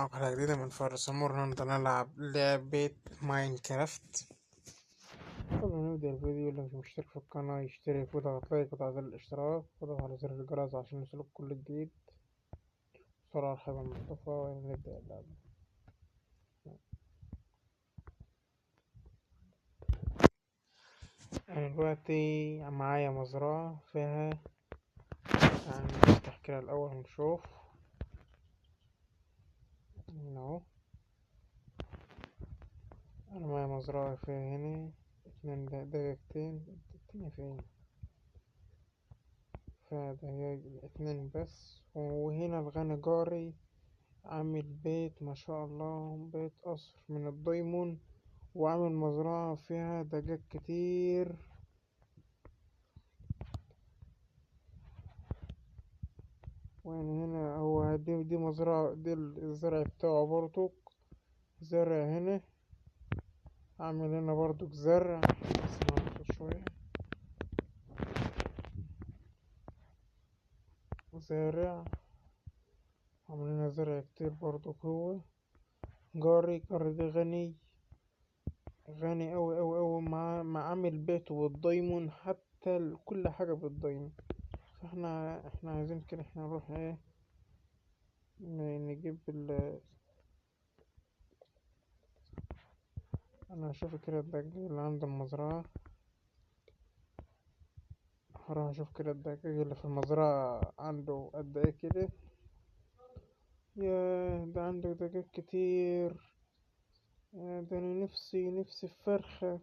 حلقة جديدة من فارس أمور. النهاردة نلعب لعبة ماينكرافت. قبل ما نبدأ الفيديو، اللي مش مشترك في القناة يشترك ويضغط لايك وتفعيل الاشتراك وضغط على زر الجرس عشان يوصلك كل جديد. بسرعة مرحبا مصطفى ونبدأ اللعبة. أنا دلوقتي معايا مزرعة فيها، نفتح كده الأول ونشوف اهو. أنا معايا مزرعة فيها هنا 2 دقيقتين. الدنيا فين؟ فده 2 بس. وهنا الغني جاري عامل بيت ما شاء الله، بيت قصر من الدايموند، وعامل مزرعة فيها دجاج كتير. ويعني هنا هو دي مزرعة، دي الزرع بتاعه برضو. زرع هنا، عامل هنا برضو زرع، بس نعرفه شوية. زارع، عامل هنا زرع كتير برضو. هو جاري ده غني غني أوي أوي أوي، مع عامل بيته بالدايموند، حتى كل حاجة بالدايموند. فاحنا عايزين كده، احنا نروح ايه، نجيب انا هشوف كده الدجاج اللي عند المزرعة. هروح اشوف كده الدجاج اللي في المزرعة عنده قد ايه كده. ياه، ده عنده دجاج كتير. ده انا نفسي في فرخة.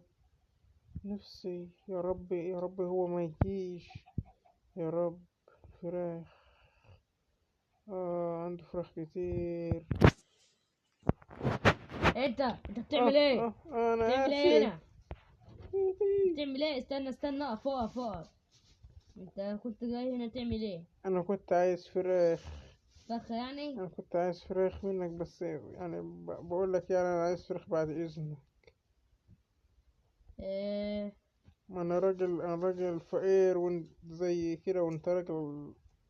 نفسي يا رب يا رب هو ما يجيش، يا رب. فراخ، عنده فراخ كتير. انت بتعمل ايه؟ انا بتعمل اسف. ايه هنا؟ بتعمل ايه؟ استنى، اقف. انت كنت جاي هنا تعمل ايه؟ انا كنت عايز فراخ. فرخة يعني؟ انا كنت عايز فراخ منك، بس يعني بقول لك، يعني انا عايز فراخ بعد اذنك. ايه؟ ما انا راجل فقير وانت زي كده، وانت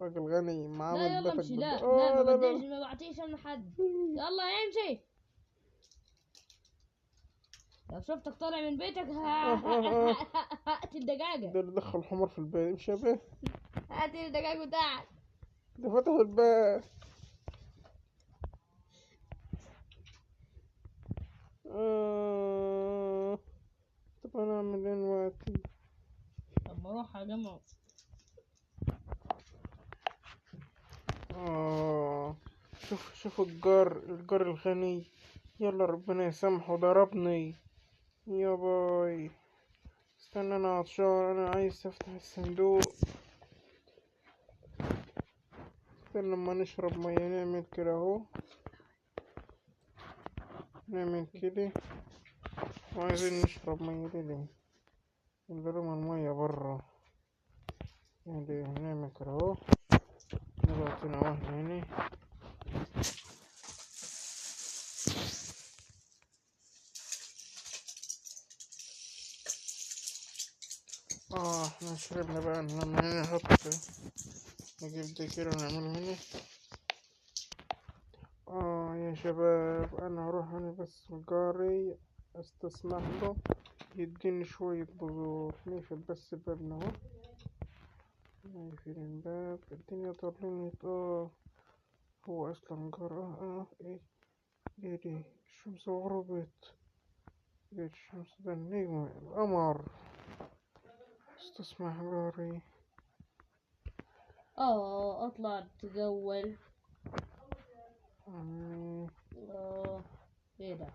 راجل غني لا معامل يلا بيتك امشي، لا اه، ما لا لا. بديش، ما بعطيش انا حد. يلا امشي. لو شفتك طالع من بيتك اه. هات الدجاجة. ده اللي دخل الحمار في البيت، مش شبه؟ هات الدجاج بتاعك. ده فتح الباب. طب انا اعمل ايه دلوقتي؟ طب ما اروح اجمع. شوف الجار الغني. يلا ربنا يسامحه، ضربني يا باي. استنى، انا عطشان، انا عايز افتح الصندوق. استنى لما نشرب ميه، نعمل كده اهو، نعمل كده. وعايزين نشرب ميه ليه؟ نضرب الميه برا. يعني نعمل كده اهو، نبعتنا واحدة هنا. احنا شربنا بقى. لما هنا نحط، نجيب دي كده ونعمله هنا. يا شباب، انا هروح انا بس جاري استسمح له يديني شوية بذور. نقفل بس بابنا اهو، نقفل الباب. الدنيا ضلمت. هو اصلا جار. ايه دي؟ الشمس غربت. ايه الشمس؟ ده النجم، القمر. استسمح جاري. اطلع تجول. عمي. ايه ده؟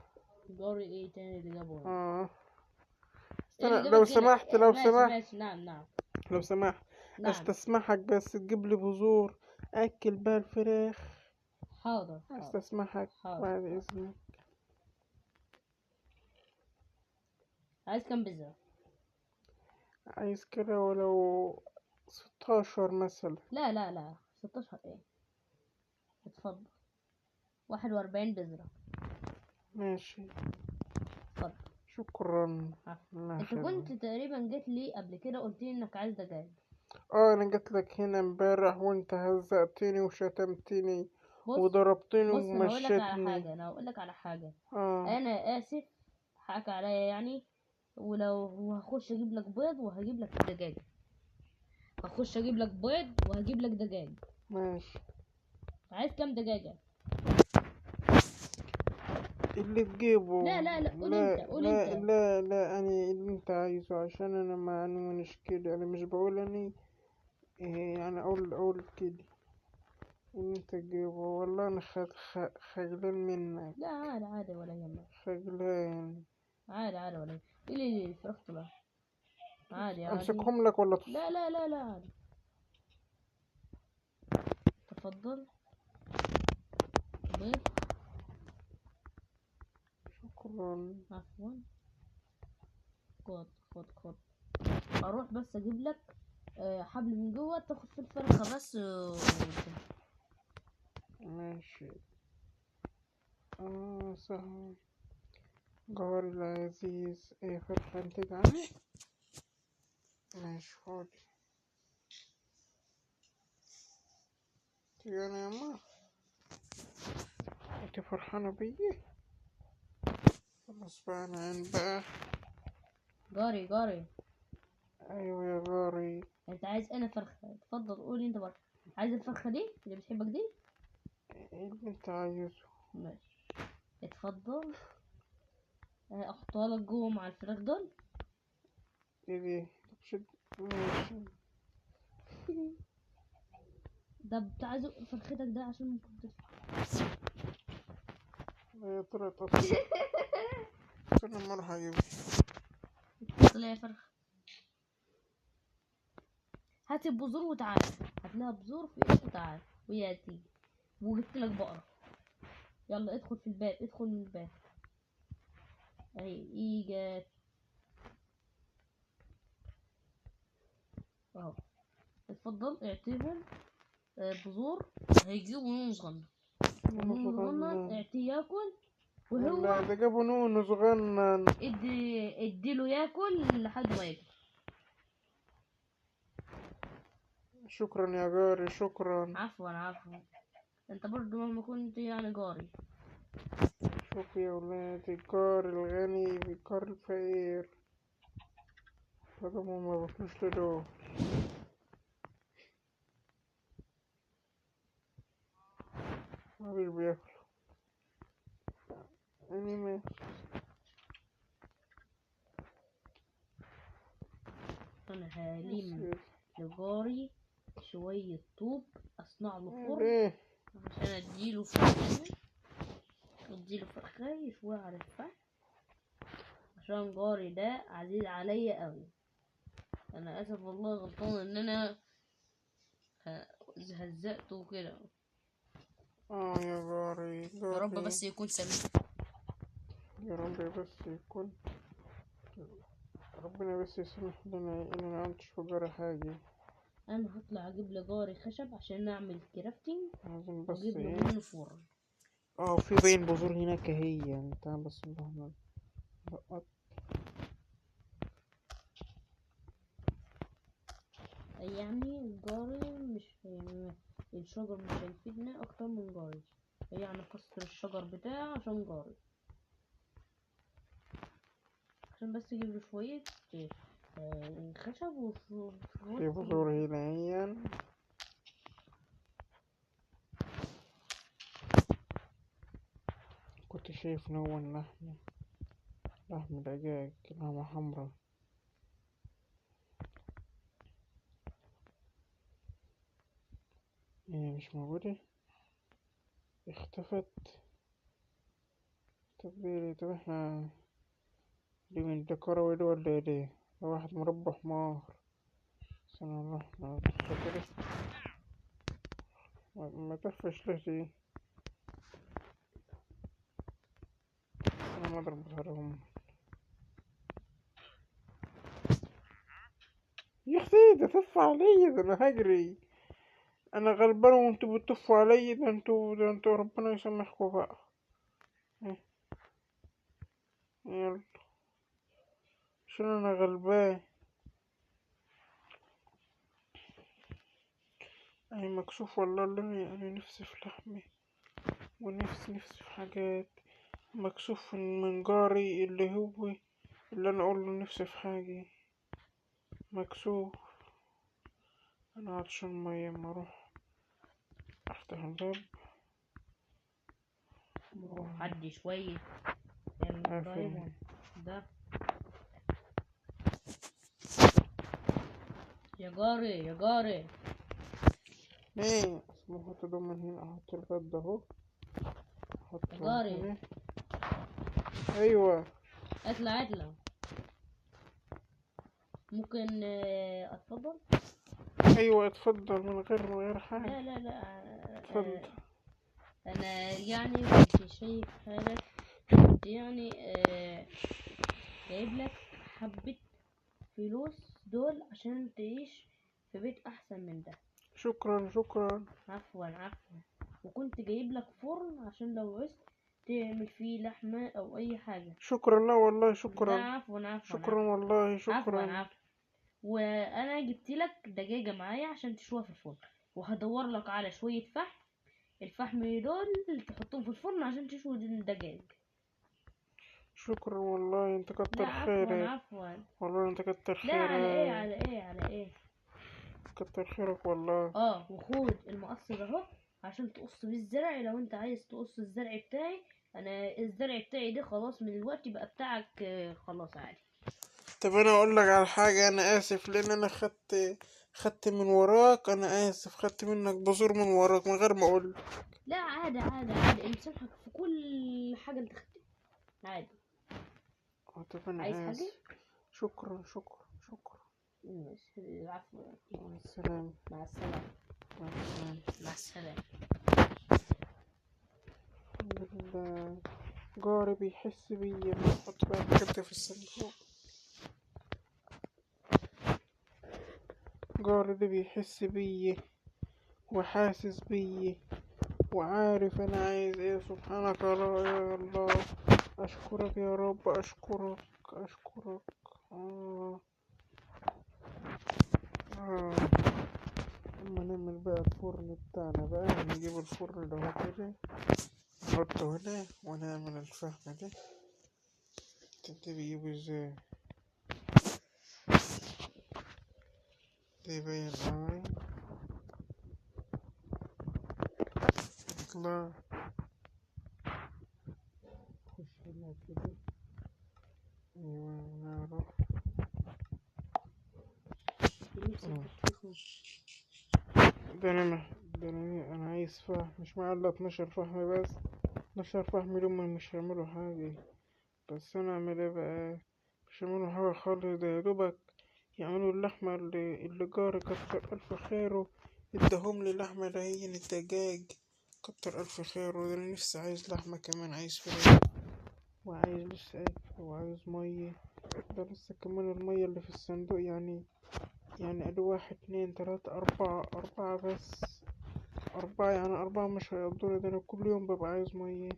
جاري ايه تاني اللي جابه هنا؟ اه ايه اللي استنى، لو جابك هنا؟ سمحت لو سمحت ماشي، نعم. لو سمحت، نعم. استسمحك بس تجيب لي بذور اكل بقى الفراخ. حاضر. استسمحك حاضر. بعد اذنك. عايز كام بيتزا؟ عايز كده ولو 16 مثلا. لا 16 ايه؟ اتفضل. 41 بذرة. ماشي، اتفضل. شكرا. ها. الله انت كنت خير. تقريبا جيت لي قبل كده، قلت لي انك عايز دجاج. انا جيت لك هنا امبارح وانت هزقتني وشتمتني بص وضربتني بص انا هقولك على ومشيتني. حاجه انا هقولك على حاجه اه انا اسف، حقك عليا يعني. ولو هخش اجيب لك بيض وهجيب لك دجاج، هخش اجيب لك بيض وهجيب لك دجاج. ماشي. عايز كام دجاجه؟ اللي تجيبه. لا لا لا، قول لا انت قول لا انت. لا لا، أنا اللي انت عايزه، عشان انا ما انا مش كده، انا مش بقول اني إيه يعني اقول كده اللي انت تجيبه. والله انا خجلان منك. لا عادي عادي ولا يهمك. خجلان. عادي عادي ولا يهمك. ايه اللي الفراخ طلع؟ عادي عادي. امسكهم لك ولا لا لا لا لا عادي. تفضل بيض. شكرا. عفوا. خد خد خد. اروح بس اجيب لك حبل من جوه تاخد فيه الفرخه بس ماشي. سهل. جاري العزيز، ايه فرحة انت جعانة؟ ماشي فاضي. تيجي انا يما، انت فرحانة بيا؟ خلاص بقى انا عين بقى. جاري جاري. ايوه يا جاري. انت عايز انا فرخه؟ اتفضل قولي انت بقى. عايز الفرخه دي اللي بتحبك دي؟ ايه اللي انت عايزه؟ ماشي. اتفضل. احطها لك جوه مع الفراخ دول. ايه دي؟ شد. ماشي. ده بتاع زق فرختك ده عشان ممكن تدفع. هي طلعت اصلا. استنى اما اروح اجيبها. اتفضل يا فرخه. هات البذور وتعالى. هات لها بذور في ايش وتعالى وهي هتيجي. وجبت لك بقره. يلا ادخل في الباب، ادخل من الباب. اهي ايجات اهو. اتفضل اعطيهم بذور. هيجيبوا نون صغنن. ونون صغنن اعطيه ياكل. وهو لا ده جابوا نونو صغنن. اديله ياكل لحد ما يكبر. شكرا يا جاري، شكرا. عفوا عفوا. انت برضو مهما كنت يعني جاري. شوف يا ولاد، الجار الغني بالجار الفقير، فدهم ما بطلوش لدول. مش بياكلوا. يعني ما انا هلم لجاري شوية طوب اصنع له فرن ايه عشان اديله فرخة. اديله فرخة يشويها على الفحم عشان جاري ده عزيز عليا قوي. انا اسف والله غلطان ان انا هزقته وكده. يا جاري يا رب جاري. بس يكون سميع. يا رب بس يكون، ربنا بس يسمح لنا ان ما عملتش في جاري حاجة. انا هطلع اجيب لجاري خشب عشان نعمل كرافتنج لازم بس واجيب له ايه. منه فرن. في باين بذور هناك اهي يعني، تعال بس اللهم لقط. يعني جاري مش يعني الشجر مش هيفيدنا اكتر من جاري. يعني كسر الشجر بتاعه عشان جاري، عشان بس يجيب له شوية خشب في بذور هنا اهي. كنت شايف نوع لحم دجاج، لحمة حمرا. هي مش موجودة، اختفت. طب احنا دي من الكروي دي ولا ايه دي؟ ده واحد مربى حمار. استنى نروح نبص كده. ما تفش ليه دي؟ انا مضرب بصارهم. يا اختي ده تف عليا، ده انا هجري. انا غلبان وانتوا بتطفوا عليا، ده انتوا ربنا يسامحكوا بقى. إيه، يلا عشان انا غلبان. اي مكسوف والله، اللي انا نفسي في لحمة. ونفسي في حاجات، مكسوف من جاري اللي انا اقول له نفسي في حاجة، مكسوف. انا عطشان مية، اما اروح افتح الباب حد شوية عارفين. ده. يا جاري يا جاري، ايه اسمه؟ احط ده من هنا، احط الباب ده اهو، احطه يا جاري هنا. ايوه اطلع. ممكن اتفضل؟ ايوه اتفضل، من غير حاجة. لا اتفضل. انا يعني كنت شايف حاجة، كنت يعني جايب لك حبة فلوس دول عشان تعيش في بيت احسن من ده. شكرا. عفوا. وكنت جايب لك فرن عشان لو عوزت تعمل فيه لحمة او اي حاجة. شكرا، لا والله لا شكرا. عفوا. شكرا والله شكرا. عفوا. وانا جبت لك دجاجة معايا عشان تشويها في الفرن، وهدور لك على شوية فحم. الفحم دول تحطهم في الفرن عشان تشوي الدجاج. شكرا والله، انت لا كتر عفوا. خيرك. والله انت كتر لا على ايه خيرك. على ايه. كتر خيرك والله. وخد المقص ده اهو عشان تقص بيه الزرع لو انت عايز تقص الزرع بتاعي. انا الزرع بتاعي ده خلاص من الوقت بقى بتاعك، خلاص عادي. طب انا اقول لك على حاجة، انا اسف لان انا خدت من وراك، انا اسف، خدت منك بذور من وراك من غير ما اقول. لا عادي مسامحك في كل حاجة انت خدتها عادي. طب انا عايز حاجة؟ اسف. شكرا. ماشي، العفو. مع السلامة. مع السلامة. مع السلامة. مع السلامة. الحمد لله، جاري بيحس بيا لما احط بقى الحاجات دي في الصندوق. جاري ده بيحس بيا وحاسس بيا وعارف انا عايز ايه. سبحانك يا الله، اشكرك يا رب، اشكرك. آه. آه. اما نعمل بقى الفرن بتاعنا بقى، نجيب الفرن ده اهو كده، نحطه هنا ونعمل الفحم ده. تبتدي بيجيبه ازاي؟ ده يبين معاي. اطلع، خش هنا كده. ايوه نعرف. ده انا عايز فحم، مش معاه الا 12 فحم بس. 12 فحم دول مش هيعملوا حاجة. بس انا اعمل ايه بقى؟ مش هيعملوا حاجة خالص، ده يا دوبك يعملوا اللحمة اللي جاري كتر ألف خيره اداهم لي لحمة رهين الدجاج. كتر ألف خيره. ده أنا نفسي عايز لحمة كمان، عايز فراخ، وعايز لسه أكل، وعايز مية. ده لسه كمان المية اللي في الصندوق يعني أدي 1 2 3 4 بس. 4 يعني 4 مش هيقضوني، ده أنا كل يوم ببقى عايز مية.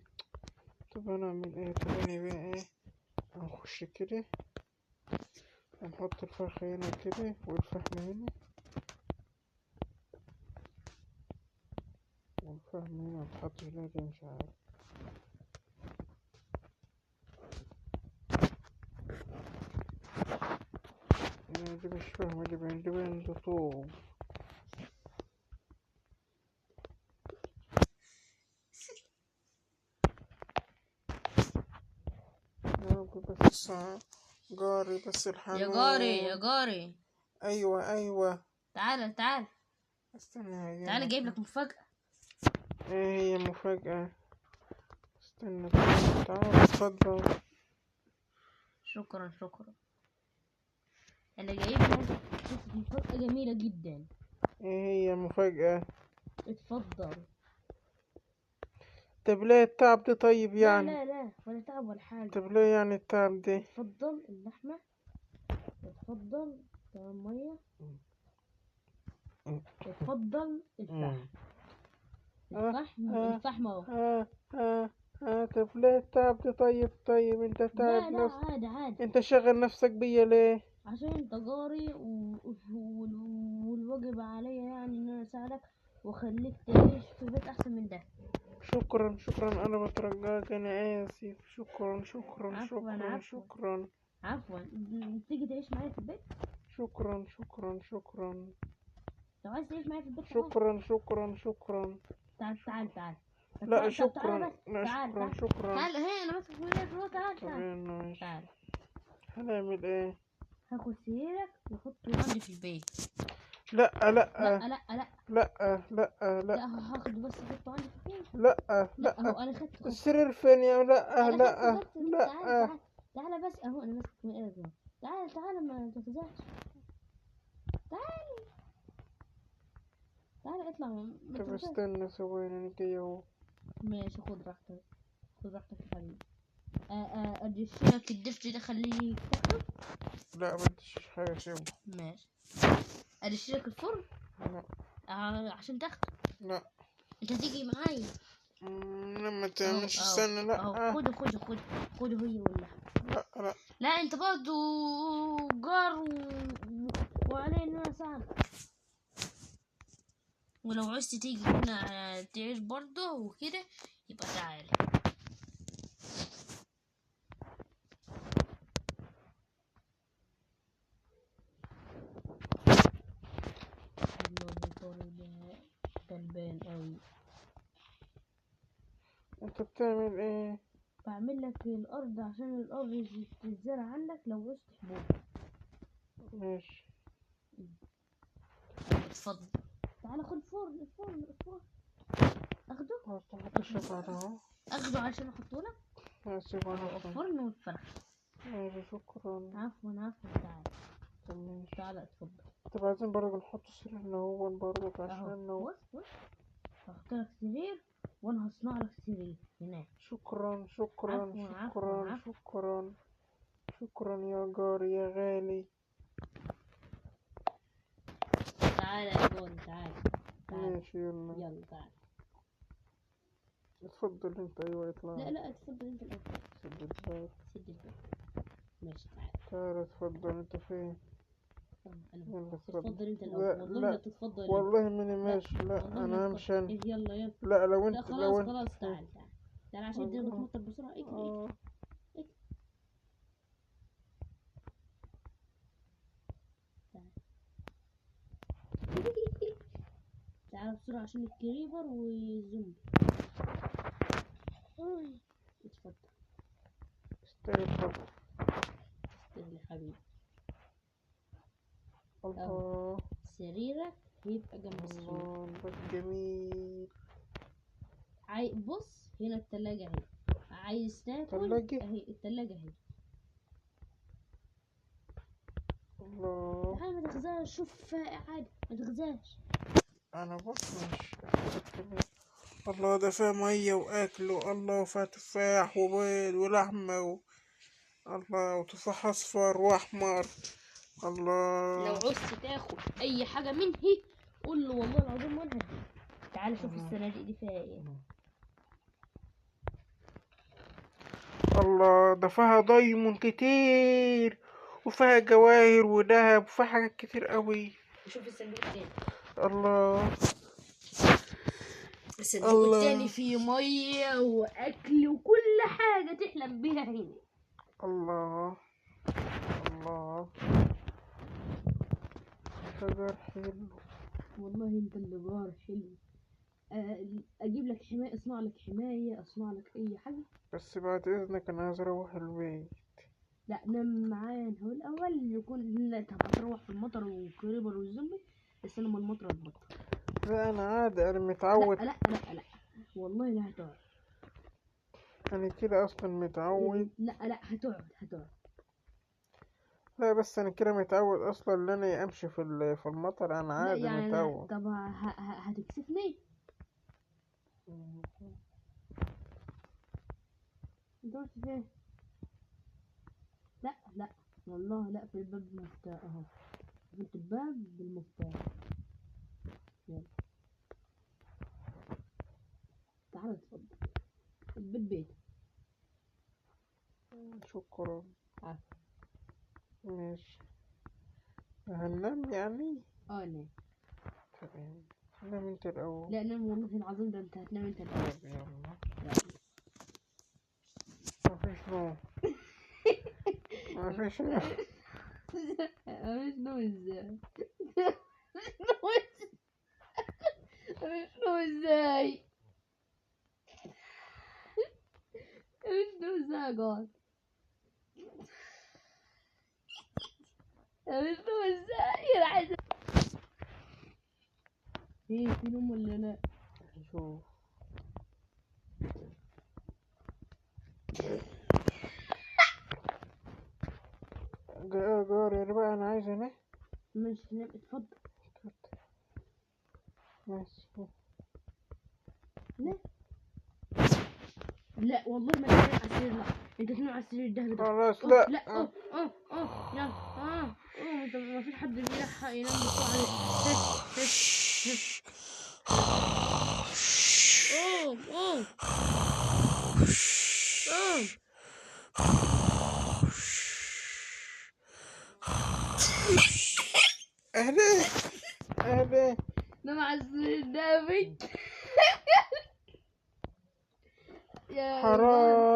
طب أنا أعمل ايه تاني بقى؟ ايه، هنخش كده ونحط الفرخة هنا كده والفحم هنا، والفحم هنا متحطش هنا كده، مش عارف. دي مش فاهمة، دي باين ده طوب. يا رب بس جاري بس يا الحنون. جاري أيوة. تعال استنى تعال، جايب هجيلك. لك مفاجأة. ايه هي مفاجأة؟ استنى تعال اتفضل. شكرا. انا جايب لك مفاجأة جميلة جدا. ايه هي مفاجأة؟ اتفضل. طب ليه التعب ده طيب يعني؟ لا ولا تعب ولا حاجة. طب ليه يعني التعب ده؟ اتفضل اللحمة، اتفضل المية، اتفضل الفحم. الفحم اهو. طب ليه التعب ده طيب انت تعب لا نفسك؟ عادي. انت شغل نفسك بيا ليه؟ عشان انت جاري والواجب عليا يعني ان انا اساعدك واخليك تعيش في بيت احسن من ده. شكرا شكرا، أنا بترجاك، أنا آسف، شكرا شكرا عفوا شكرا عفوا شكرا عفوا. تيجي تعيش معايا في البيت؟ شكرا شكرا شكرا لو عايز تعيش معايا في البيت تعال. شكرا شكرا شكرا. تعال. لا تعال شكرا، بس. لا تعال شكرا. تعال هنا انا ماسك في ايدك اهو. تعال تمام ماشي. تعال. هنعمل ايه؟ هاخد سريرك واحطه عندي في البيت. لا لا لا لا لا لا لا لا لا هاخده بس احطه عندي في البيت. لا لا اهو لا. انا خدته. السرير فين يا لا انا لا خدته. لا. تعال بس اهو انا ماسك في ايدك اهو. تعال ما تفزعش. تعال اطلع ما طب تفزعش. استنى ثواني، انا جاي اهو. ماشي خد راحتك. خد راحتك يا حبيبي. ادشلك الدفش ده خليه يتفحم. لا بديش حاجة سيبه. ماشي. ادشلك الفرن عشان تاخده. لا انت هتيجي معايا. لما تعملش، استنى لا. خده هي ولا. لا لا انت برضو جار وعلينا صعب. ولو عوزت تيجي هنا تعيش برضه وكده يبقى تعال. غلبان اوي. انت بتعمل ايه؟ بعمل لك الارض عشان الارض تتزرع عندك لو عوزت حبوب. ماشي. اتفضل. تعال خد الفرن. اخده. حط الشفعة اهو. اخده عشان احطه لك. اسيب انا الفرن والفرخ. ماشي شكرا. عفوا تعال. ماشي. تعال اتفضل. طب عايزين برضه نحط سريرنا هو برضه اهو عشان بص هحط لك سرير وانا هصنع لك سرير هناك. شكرا شكرا شكرا عفوا. شكرا شكرا يا جاري يا غالي. تعال يا جون تعال. ماشي يلا تعال. اتفضل انت. ايوه اطلع. لا اتفضل انت الاول. سد الباب. سد الباب. ماشي تعال. تعال اتفضل. انت فين؟ يلا اتفضل انت لا الاول. والله لا تتفضل. والله ماني ماشي. لا انا همشي انا. يلا لا لو لا انت خلاص تعال عشان الدنيا الله. بتمطر بسرعة. اجري. تعال بسرعة عشان الكريبر والزومبي. اتفضل. اتفضل. استنى يا حبيبي. الله. سريرك هيبقى جنب السرير. الله ده جميل. بص هنا التلاجة اهي. عايز تاكل اهي التلاجة اهي. الله. تعال ما تغزاش. شوف عادي ما تغزاش. انا بص مش. الله ده فيها مية واكل. الله وفيها تفاح وبيض ولحمة الله وتفاح اصفر واحمر. الله. لو عوزت تاخد اي حاجة منهي قول له والله العظيم وانا هديك. تعال شوف الصناديق دي فيها ايه. الله ده فيها دايمون كتير وفيها جواهر وذهب وفيها حاجات كتير قوي. شوف الصندوق التاني. الله. الصندوق التاني فيه مية واكل وكل حاجة تحلم بيها هنا. الله. الله شجر حلو. والله انت اللي جار حلو. اجيب لك حماية. اصنع لك حماية. اصنع لك اي حاجة. بس بعد اذنك انا عايز اروح البيت. لا نام معايا هو الاول. يكون لا هتروح في المطر والكريبر والزومبي. استنى ما المطر تبطل. لا انا عادي انا متعود. لا والله لا هتقعد. انا كده اصلا متعود. لا هتقعد. لا بس انا كده متعود اصلا ان انا امشي في المطر. انا عادي يعني متعود. طب هتكسفني. انت رحت فين؟ لا والله لا. في الباب بالمفتاح اهو. قفلت الباب بالمفتاح. يلا تعال اتفضل. البيت بيتك. شكرا. عارف. ماشي. هننام يعني. نام. تمام. نام انت الاول. لا نام والله العظيم، ده انت هتنام انت الأول. طب يلا. يلا. مفيش نوم. مفيش نوم. مفيش نوم ازاي؟ مفيش نوم ازاي؟ مفيش نوم ازاي يا جار؟ مفيش نوم ازاي؟ انا عايزة ايه، في نوم ولا لا؟ شوف. جاري بقى، انا عايز انام. مش نام، اتفضل ماشي. نام. لا والله ما تنام على السرير، لا انت تنام على السرير الدهبي ده. خلاص أوه، لا. لا يلا انت ما فيش حد بيلحق ينام بسرعة عليك. قوم قوم قوم. اهدى اهدى. نام على السرير الدهبي. يا حرام.